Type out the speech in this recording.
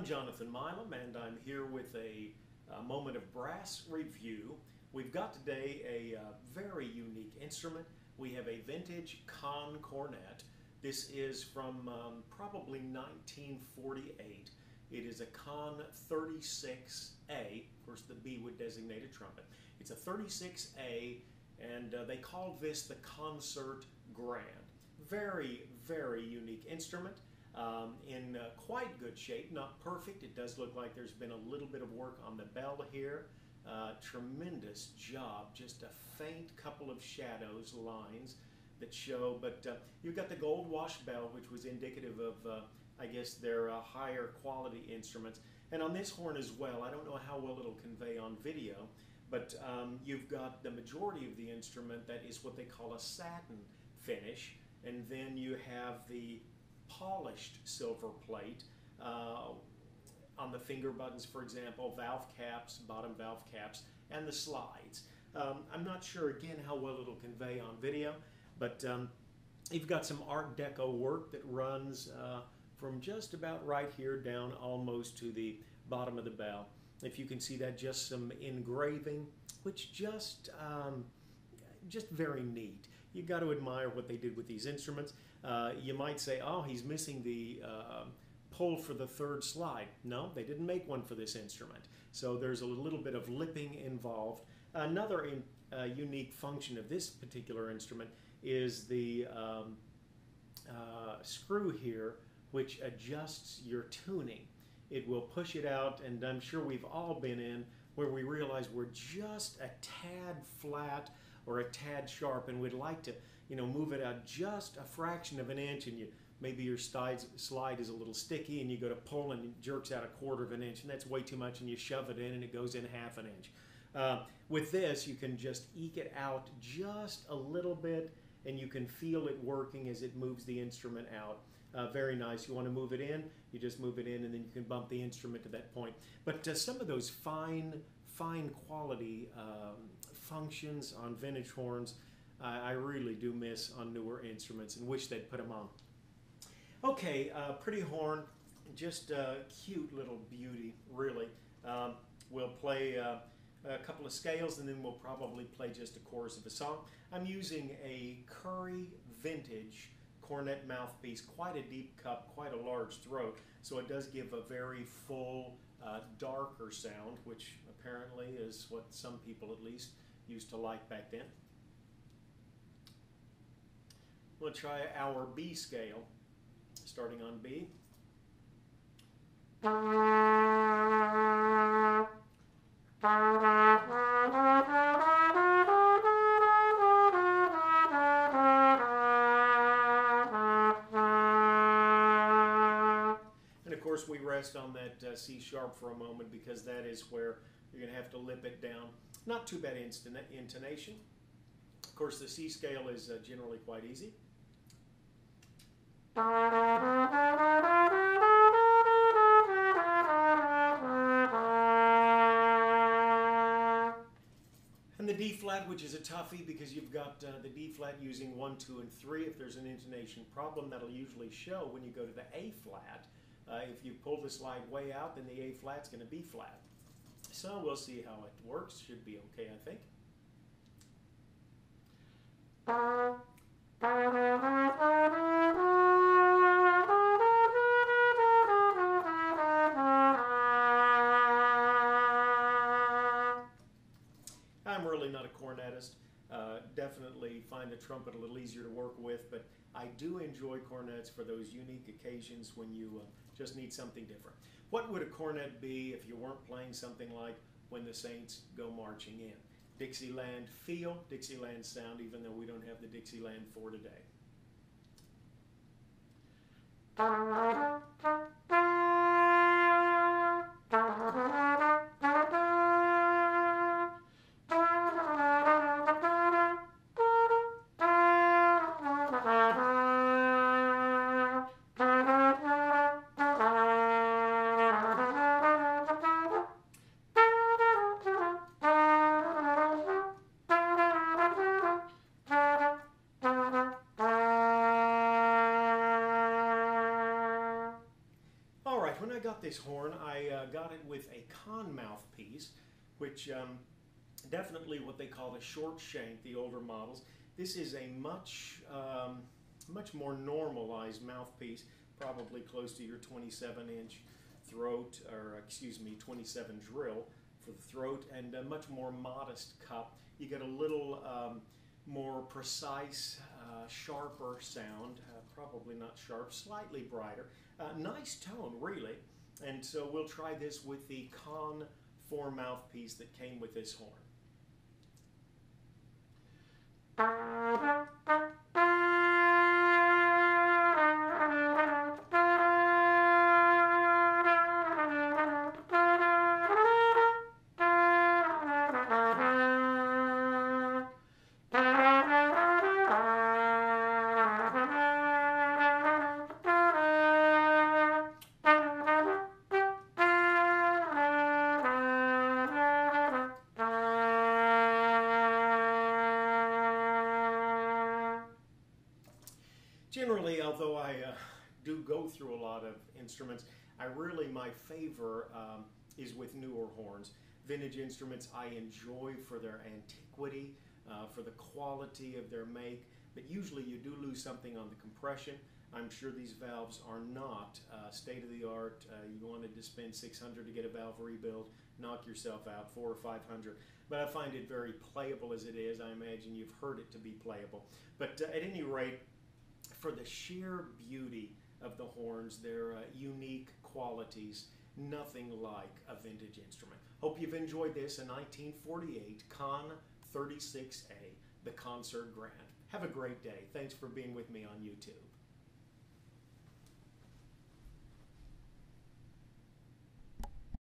I'm Jonathan Milam, and I'm here with a moment of brass review. We've got today a very unique instrument. We have a vintage Conn Cornet. This is from probably 1948. It is a Conn 36A. Of course, the B would designate a trumpet. It's a 36A, and they called this the Concert Grand. Very, very unique instrument. In quite good shape, not perfect. It does look like there's been a little bit of work on the bell here. Tremendous job, just a faint couple of shadows, lines that show, but you've got the gold wash bell, which was indicative of, I guess, their higher quality instruments. And on this horn as well, I don't know how well it'll convey on video, but you've got the majority of the instrument that is what they call a satin finish, and then you have the polished silver plate on the finger buttons, for example, valve caps, bottom valve caps, and the slides. I'm not sure, again, how well it'll convey on video, but you've got some Art Deco work that runs from just about right here down almost to the bottom of the bell. If you can see that, just some engraving, which just very neat. You've got to admire what they did with these instruments. You might say, oh, he's missing the pull for the third slide. No, they didn't make one for this instrument. So there's a little bit of lipping involved. Another unique function of this particular instrument is the screw here, which adjusts your tuning. It will push it out, and I'm sure we've all been in where we realize we're just a tad flat or a tad sharp, and we'd like to, move it out just a fraction of an inch, and maybe your slide is a little sticky, and you go to pull and it jerks out a quarter of an inch, and that's way too much, and you shove it in and it goes in half an inch. With this, you can just eke it out just a little bit, and you can feel it working as it moves the instrument out. Very nice. You want to move it in, you just move it in, and then you can bump the instrument to that point. But some of those fine quality functions on vintage horns, I really do miss on newer instruments and wish they'd put them on. Okay, pretty horn, just a cute little beauty, really. We'll play a couple of scales, and then we'll probably play just a chorus of a song. I'm using a Curry vintage cornet mouthpiece, quite a deep cup, quite a large throat, so it does give a very full, darker sound, which apparently is what some people at least used to like back then. We'll try our B scale, starting on B. And of course we rest on that C sharp for a moment, because that is where you're going to have to lip it down. Not too bad intonation. Of course, the C scale is generally quite easy. And the D flat, which is a toughie, because you've got the D flat using 1, 2, and 3. If there's an intonation problem, that'll usually show when you go to the A flat. If you pull the slide way out, then the A flat's going to be flat. So we'll see how it works. Should be okay, I think. I'm really not a cornetist. Definitely find the trumpet a little easier to work with, but I do enjoy cornets for those unique occasions when you just need something different. What would a cornet be if you weren't playing something like When the Saints Go Marching In? Dixieland feel, Dixieland sound, even though we don't have the Dixieland for today. when I got this horn, I got it with a Conn mouthpiece, which definitely what they call the short shank, the older models. This is a much more normalized mouthpiece, probably close to your 27-inch throat, or excuse me, 27 drill for the throat, and a much more modest cup. You get a little more precise, sharper sound, probably not sharp, slightly brighter. Nice tone, really. And so we'll try this with the Conn 4 mouthpiece that came with this horn. Generally, although I do go through a lot of instruments, my favor is with newer horns. Vintage instruments I enjoy for their antiquity, for the quality of their make, but usually you do lose something on the compression. I'm sure these valves are not state-of-the-art. You wanted to spend $600 to get a valve rebuild, knock yourself out, $400 or $500. But I find it very playable as it is. I imagine you've heard it to be playable. But at any rate, for the sheer beauty of the horns, their unique qualities, nothing like a vintage instrument. Hope you've enjoyed this, a 1948 Conn 36A, the Concert Grand. Have a great day. Thanks for being with me on YouTube.